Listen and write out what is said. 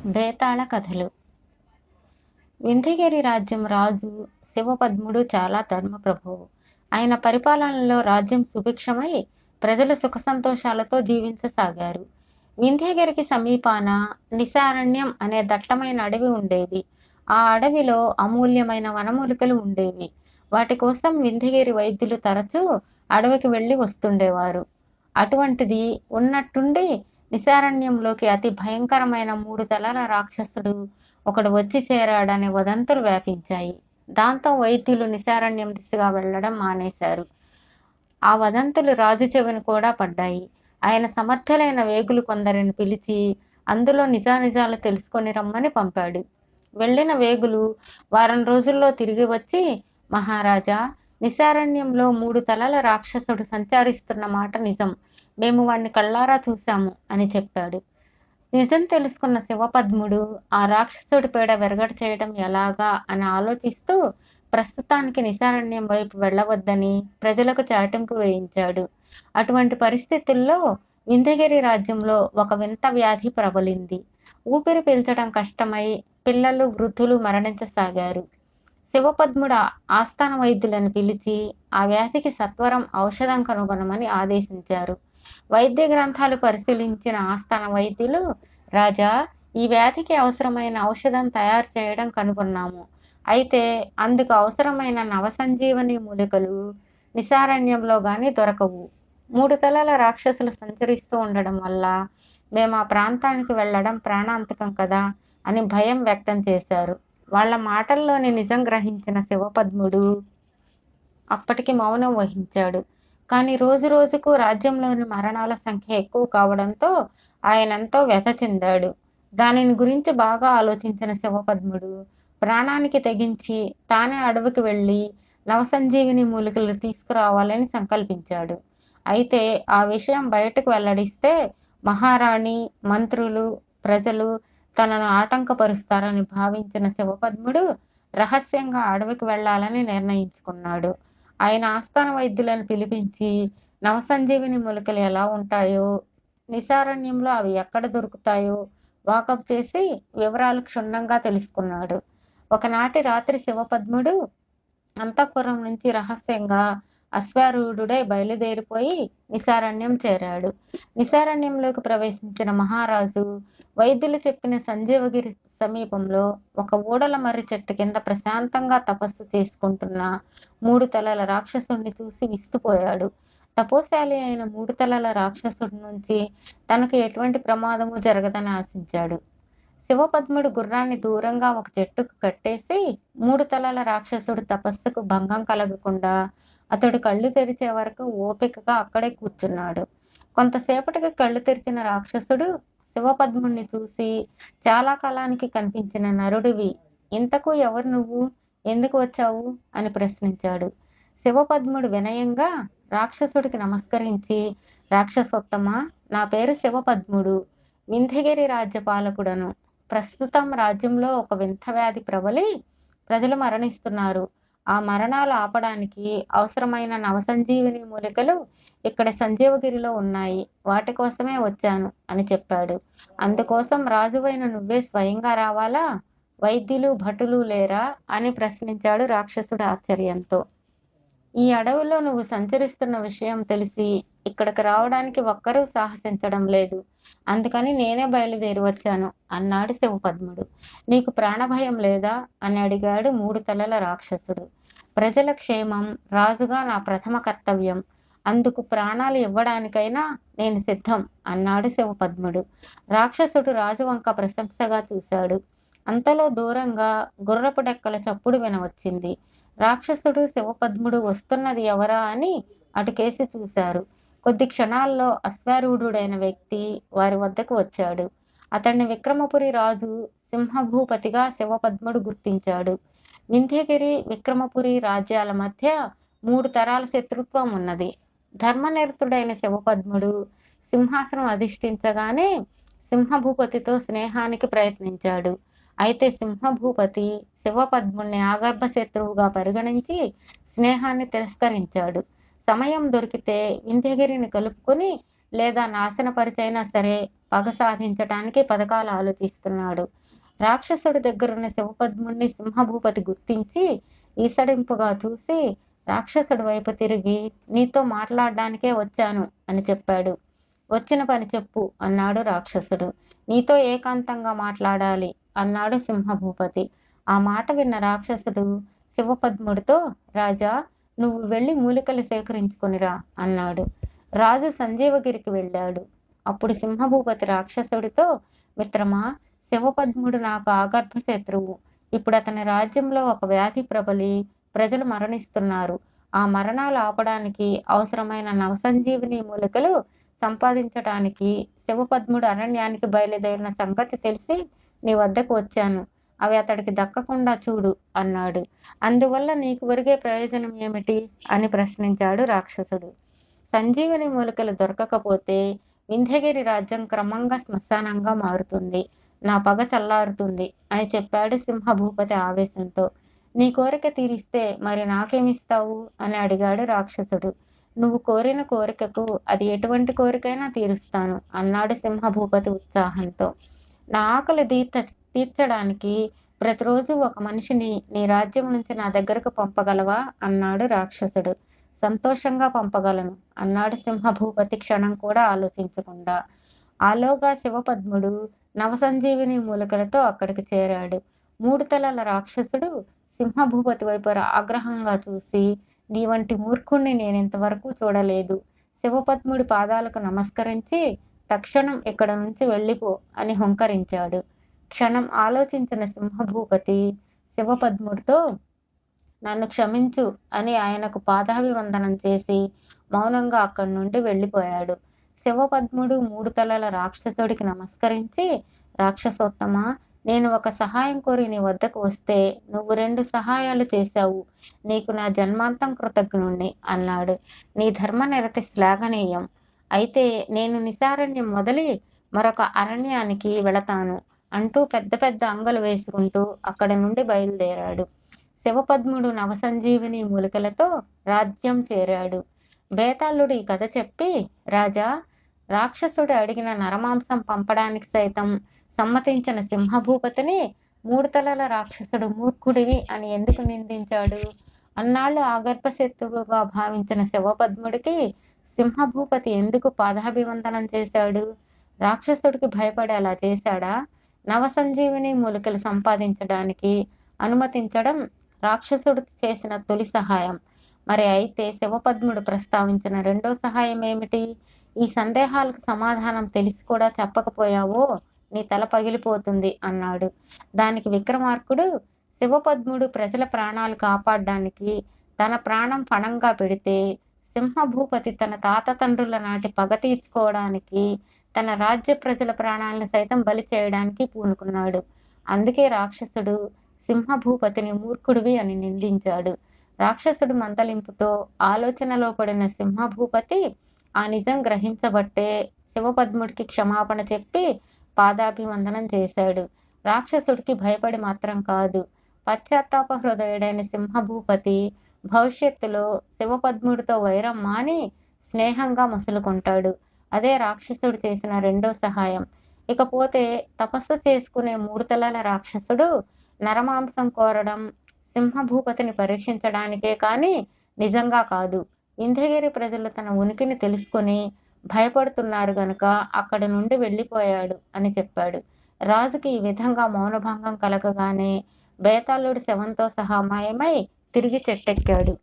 బేతాళ కథలు. వింధ్యగిరి రాజ్యం రాజు శివపద్ముడు చాలా ధర్మప్రభువు. ఆయన పరిపాలనలో రాజ్యం సుభిక్షమై ప్రజలు సుఖ సంతోషాలతో జీవించసాగారు. వింధ్యగిరికి సమీపాన నిశారణ్యం అనే దట్టమైన అడవి ఉండేది. ఆ అడవిలో అమూల్యమైన వనమూలికలు ఉండేవి. వాటి కోసం వింధ్యగిరి వైద్యులు తరచూ అడవికి వెళ్ళి వస్తుండేవారు. అటువంటిది ఉన్నట్టుండి నిశారణ్యంలోకి అతి భయంకరమైన 3 తలల రాక్షసుడు ఒకడు వచ్చి చేరాడనే వదంతులు వ్యాపించాయి. దాంతో వైద్యులు నిశారణ్యం దిశగా వెళ్ళడం మానేశారు. ఆ వదంతులు రాజు చెవిన కూడా పడ్డాయి. ఆయన సమర్థులైన వేగులు కొందరిని పిలిచి అందులో నిజానిజాలు తెలుసుకొని రమ్మని పంపాడు. వెళ్ళిన వేగులు వారం రోజుల్లో తిరిగి వచ్చి, మహారాజా, నిశారణ్యంలో 3 తలల రాక్షసుడు సంచరిస్తున్న మాట నిజం. మేము వాణ్ణి కళ్ళారా చూశాము అని చెప్పాడు. నిజం తెలుసుకున్న శివపద్ముడు ఆ రాక్షసుడి పీడ విరగడ చేయడం ఎలాగా అని ఆలోచిస్తూ ప్రస్తుతానికి నిశారణ్యం వైపు వెళ్ళవద్దని ప్రజలకు చాటింపు వేయించాడు. అటువంటి పరిస్థితుల్లో వింధ్యగిరి రాజ్యంలో ఒక వింత వ్యాధి ప్రబలింది. ఊపిరి పీల్చడం కష్టమై పిల్లలు, వృద్ధులు మరణించసాగారు. శివపద్ముడు ఆస్థాన వైద్యులను పిలిచి ఆ వ్యాధికి సత్వరం ఔషధం కనుగొనమని ఆదేశించారు. వైద్య గ్రంథాలు పరిశీలించిన ఆస్థాన వైద్యులు, రాజా, ఈ వ్యాధికి అవసరమైన ఔషధం తయారు చేయడం కనుగొన్నాము. అయితే అందుకు అవసరమైన నవసంజీవని మూలికలు నిశారణ్యంలో గాని దొరకవు. 3 తలల రాక్షసులు సంచరిస్తూ ఉండడం వల్ల మేము ఆ ప్రాంతానికి వెళ్ళడం ప్రాణాంతకం కదా అని భయం వ్యక్తం చేశారు. వాళ్ళ మాటల్లోని నిజం గ్రహించిన శివపద్ముడు అప్పటికి మౌనం వహించాడు. కానీ రోజు రోజుకు రాజ్యంలోని మరణాల సంఖ్య ఎక్కువ కావడంతో ఆయనెంతో వ్యథ చెందాడు. దానిని గురించి బాగా ఆలోచించిన శివపద్ముడు ప్రాణానికి తెగించి తానే అడవికి వెళ్ళి నవసంజీవిని మూలికలు తీసుకురావాలని సంకల్పించాడు. అయితే ఆ విషయం బయటకు వెల్లడిస్తే మహారాణి, మంత్రులు, ప్రజలు తనను ఆటంకపరుస్తారని భావించిన శివపద్ముడు రహస్యంగా అడవికి వెళ్ళాలని నిర్ణయించుకున్నాడు. ఆయన ఆస్థాన వైద్యులను పిలిపించి నవసంజీవిని మూలికలు ఎలా ఉంటాయో, నిశారణ్యంలో అవి ఎక్కడ దొరుకుతాయో వాకప్ చేసి వివరాలు క్షుణ్ణంగా తెలుసుకున్నాడు. ఒకనాటి రాత్రి శివపద్ముడు అంతఃపురం నుంచి రహస్యంగా అశ్వారూఢుడై బయలుదేరిపోయి నిశారణ్యం చేరాడు. నిశారణ్యంలోకి ప్రవేశించిన మహారాజు వైద్యులు చెప్పిన సంజీవగిరి సమీపంలో ఒక ఊడల మర్రి చెట్టు కింద ప్రశాంతంగా తపస్సు చేసుకుంటున్న 3 తలల రాక్షసుడిని చూసి విస్తుపోయాడు. తపోశాలి అయిన 3 తలల రాక్షసుడి నుంచి తనకు ఎటువంటి ప్రమాదము జరగదని ఆశించాడు. శివపద్ముడు గుర్రాన్ని దూరంగా ఒక చెట్టుకు కట్టేసి 3 తలల రాక్షసుడు తపస్సుకు భంగం కలగకుండా అతడు కళ్ళు తెరిచే వరకు ఓపికగా అక్కడే కూర్చున్నాడు. కొంతసేపటికి కళ్ళు తెరిచిన రాక్షసుడు శివపద్ముడిని చూసి, చాలా కాలానికి కనిపించిన నరుడివి, ఇంతకు ఎవరు నువ్వు, ఎందుకు వచ్చావు అని ప్రశ్నించాడు. శివపద్ముడు వినయంగా రాక్షసుడికి నమస్కరించి, రాక్షసోత్తమ, నా పేరు శివపద్ముడు, వింధ్యగిరి రాజ్య పాలకుడను. ప్రస్తుతం రాజ్యంలో ఒక వింత వ్యాధి ప్రబలి ప్రజలు మరణిస్తున్నారు. ఆ మరణాలు ఆపడానికి అవసరమైన నవసంజీవిని మూలికలు ఇక్కడ సంజీవగిరిలో ఉన్నాయి. వాటి కోసమే వచ్చాను అని చెప్పాడు. అందుకోసం రాజువైన నువ్వే స్వయంగా రావాలా? వైద్యులు, భటులు లేరా అని ప్రశ్నించాడు రాక్షసుడు ఆశ్చర్యంతో. ఈ అడవిలో నువ్వు సంచరిస్తున్న విషయం తెలిసి ఇక్కడికి రావడానికి ఒక్కరూ సాహసించడం లేదు. అందుకని నేనే బయలుదేరి వచ్చాను అన్నాడు శివపద్ముడు. నీకు ప్రాణభయం లేదా అని అడిగాడు 3 తలల రాక్షసుడు. ప్రజల క్షేమం రాజుగా నా ప్రథమ కర్తవ్యం. అందుకు ప్రాణాలు ఇవ్వడానికైనా నేను సిద్ధం అన్నాడు శివపద్ముడు. రాక్షసుడు రాజు వంక ప్రశంసగా చూశాడు. అంతలో దూరంగా గుర్రపు డెక్కల చప్పుడు వినవచ్చింది. రాక్షసుడు, శివపద్ముడు వస్తున్నది ఎవరా అని అటుకేసి చూశారు. కొద్ది క్షణాల్లో అశ్వారూఢుడైన వ్యక్తి వారి వద్దకు వచ్చాడు. అతన్ని విక్రమపురి రాజు సింహభూపతిగా శివపద్ముడు గుర్తించాడు. వింధ్యగిరి, విక్రమపురి రాజ్యాల మధ్య 3 తరాల శత్రుత్వం ఉన్నది. ధర్మనిరతుడైన శివపద్ముడు సింహాసనం అధిష్ఠించగానే సింహభూపతితో స్నేహానికి ప్రయత్నించాడు. అయితే సింహభూపతి శివపద్ముణ్ణి ఆగర్భ శత్రువుగా పరిగణించి స్నేహాన్ని తిరస్కరించాడు. సమయం దొరికితే వింధ్యగిరిని కలుపుకుని లేదా నాశనపరిచైనా సరే పగ సాధించటానికి పథకాలు ఆలోచిస్తున్నాడు. రాక్షసుడి దగ్గరున్న శివపద్ముణ్ణి సింహభూపతి గుర్తించి ఈసడింపుగా చూసి రాక్షసుడి వైపు తిరిగి, నీతో మాట్లాడడానికే వచ్చాను అని చెప్పాడు. వచ్చిన పని చెప్పు అన్నాడు రాక్షసుడు. నీతో ఏకాంతంగా మాట్లాడాలి అన్నాడు సింహభూపతి. ఆ మాట విన్న రాక్షసుడు శివపద్ముడితో, రాజా, నువ్వు వెళ్ళి మూలికలు సేకరించుకొనిరా అన్నాడు. రాజు సంజీవగిరికి వెళ్ళాడు. అప్పుడు సింహభూపతి రాక్షసుడితో, మిత్రమా, శివపద్ముడు నాకు ఆగర్భ శత్రువు. ఇప్పుడు అతని రాజ్యంలో ఒక వ్యాధి ప్రబలి ప్రజలు మరణిస్తున్నారు. ఆ మరణాలు ఆపడానికి అవసరమైన నవసంజీవిని మూలికలు సంపాదించటానికి శివపద్ముడు అరణ్యానికి బయలుదేరిన సంగతి తెలిసి నీ వద్దకు వచ్చాను. అవి అతడికి దక్కకుండా చూడు అన్నాడు. అందువల్ల నీకు ఒరిగే ప్రయోజనం ఏమిటి అని ప్రశ్నించాడు రాక్షసుడు. సంజీవని మూలికలు దొరకకపోతే వింధ్యగిరి రాజ్యం క్రమంగా శ్మశానంగా మారుతుంది. నా పగ చల్లారుతుంది అని చెప్పాడు సింహభూపతి ఆవేశంతో. నీ కోరిక తీరిస్తే మరి నాకేమిస్తావు అని అడిగాడు రాక్షసుడు. నువ్వు కోరిన కోరికకు అది ఎటువంటి కోరికైనా తీరుస్తాను అన్నాడు సింహభూపతి ఉత్సాహంతో. నా ఆకలి తీర్చడానికి ప్రతిరోజు ఒక మనిషిని నీ రాజ్యం నుంచి నా దగ్గరకు పంపగలవా అన్నాడు రాక్షసుడు. సంతోషంగా పంపగలను అన్నాడు సింహభూపతి క్షణం కూడా ఆలోచించకుండా. ఆలోగా శివపద్ముడు నవసంజీవిని మూలికలతో అక్కడికి చేరాడు. 3 తలల రాక్షసుడు సింహభూపతి వైపు ఆగ్రహంగా చూసి, నీ వంటి మూర్ఖుణ్ణి నేనింతవరకు చూడలేదు. శివపద్ముడి పాదాలకు నమస్కరించి తక్షణం ఇక్కడ నుంచి వెళ్ళిపో అని హుంకరించాడు. క్షణం ఆలోచించిన సింహభూపతి శివపద్ముడితో, నన్ను క్షమించు అని ఆయనకు పాదాభివందనం చేసి మౌనంగా అక్కడి నుండి వెళ్ళిపోయాడు. శివపద్ముడు 3 తలల రాక్షసుడికి నమస్కరించి, రాక్షసోత్తమా, నేను ఒక సహాయం కోరి నీ వద్దకు వస్తే నువ్వు 2 సహాయాలు చేశావు. నీకు నా జన్మాంతం కృతజ్ఞుణ్ణి అన్నాడు. నీ ధర్మనిరతి శ్లాఘనీయం. అయితే నేను నిశారణ్యం మొదలి మరొక అరణ్యానికి వెళతాను అంటూ పెద్ద పెద్ద అంగలు వేసుకుంటూ అక్కడి నుండి బయలుదేరాడు. శివపద్ముడు నవసంజీవిని మూలికలతో రాజ్యం చేరాడు. బేతాళుడు ఈ కథ చెప్పి, రాజా, రాక్షసుడు అడిగిన నరమాంసం పంపడానికి సైతం సమ్మతించిన సింహభూపతిని 3 తలల రాక్షసుడు మూర్ఖుడివి అని ఎందుకు నిందించాడు? అన్నాళ్ళు ఆగర్భశత్రువుగా భావించిన శివపద్ముడికి సింహభూపతి ఎందుకు పాదాభివందనం చేశాడు? రాక్షసుడికి భయపడి అలా చేశాడా? నవసంజీవిని మూలికలు సంపాదించడానికి అనుమతించడం రాక్షసుడు చేసిన తొలి సహాయం. మరి అయితే శివపద్ముడు ప్రస్తావించిన 2వ సహాయం ఏమిటి? ఈ సందేహాలకు సమాధానం తెలిసి కూడా చెప్పకపోయావో నీ తల పగిలిపోతుంది అన్నాడు. దానికి విక్రమార్కుడు, శివపద్ముడు ప్రజల ప్రాణాలు కాపాడడానికి తన ప్రాణం పణంగా పెడితే సింహభూపతి తన తాత తండ్రుల నాటి పగ తీర్చుకోవడానికి తన రాజ్య ప్రజల ప్రాణాలను సైతం బలి చేయడానికి పూనుకున్నాడు. అందుకే రాక్షసుడు సింహభూపతిని మూర్ఖుడివి అని నిందించాడు. రాక్షసుడు మందలింపుతో ఆలోచనలో పడిన సింహభూపతి ఆ నిజం గ్రహించబట్టే శివపద్ముడికి క్షమాపణ చెప్పి పాదాభివందనం చేశాడు. రాక్షసుడికి భయపడి మాత్రం కాదు, పశ్చాత్తాప హృదయుడైన సింహభూపతి భవిష్యత్తులో శివపద్ముడితో వైరం మాని స్నేహంగా మసులుకుంటాడు. అదే రాక్షసుడు చేసిన 2వ సహాయం. ఇకపోతే తపస్సు చేసుకునే 3 తలల రాక్షసుడు నరమాంసం కోరడం సింహభూపతిని పరీక్షించడానికే కానీ నిజంగా కాదు. వింధ్యగిరి ప్రజలు తన ఉనికిని తెలుసుకొని భయపడుతున్నారు గనుక అక్కడి నుండి వెళ్ళిపోయాడు అని చెప్పాడు. రాజుకి ఈ విధంగా మౌనభంగం కలగగానే బేతాళుడు శవంతో సహా మాయమై తిరిగి చెట్టెక్కాడు.